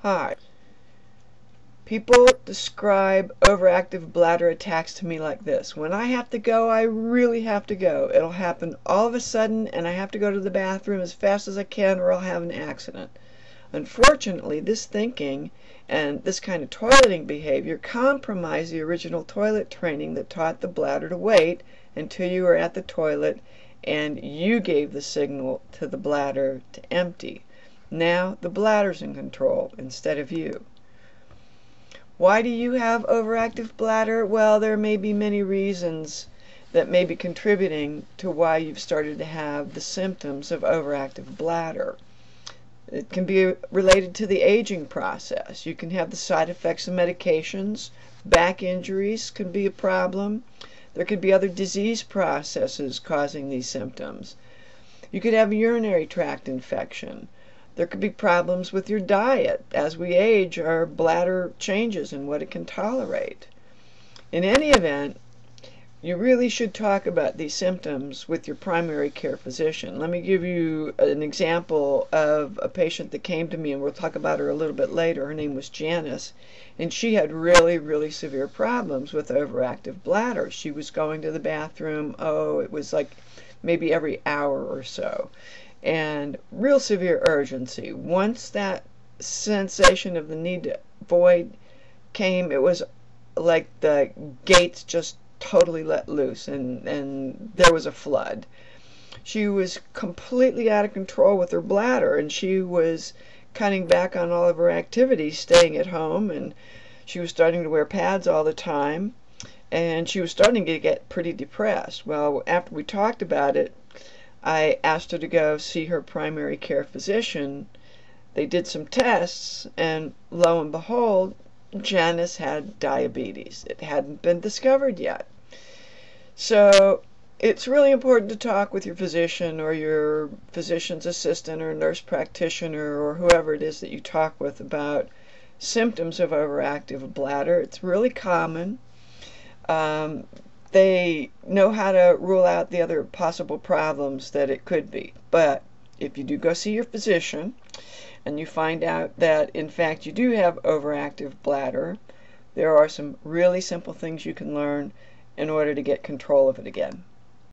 Hi. People describe overactive bladder attacks to me like this. When I have to go, I really have to go. It'll happen all of a sudden, and I have to go to the bathroom as fast as I can, or I'll have an accident. Unfortunately, this thinking and this kind of toileting behavior compromise the original toilet training that taught the bladder to wait until you were at the toilet and you gave the signal to the bladder to empty. Now the bladder's in control instead of you. Why do you have overactive bladder? Well, there may be many reasons that may be contributing to why you've started to have the symptoms of overactive bladder. It can be related to the aging process. You can have the side effects of medications. Back injuries can be a problem. There could be other disease processes causing these symptoms. You could have a urinary tract infection. There could be problems with your diet. As we age, our bladder changes in what it can tolerate. In any event, you really should talk about these symptoms with your primary care physician. Let me give you an example of a patient that came to me, and we'll talk about her a little bit later. Her name was Janice, and she had really severe problems with overactive bladder. She was going to the bathroom, it was like maybe every hour or so, and real severe urgency. Once that sensation of the need to void came, it was like the gates just totally let loose, and there was a flood. She was completely out of control with her bladder, and she was cutting back on all of her activities, staying at home, and she was starting to wear pads all the time, and she was starting to get pretty depressed. Well, after we talked about it, I asked her to go see her primary care physician. They did some tests, and lo and behold, Janice had diabetes. It hadn't been discovered yet. So it's really important to talk with your physician or your physician's assistant or nurse practitioner or whoever it is that you talk with about symptoms of overactive bladder. It's really common. They know how to rule out the other possible problems that it could be. But if you do go see your physician and you find out that in fact you do have overactive bladder, there are some really simple things you can learn in order to get control of it again.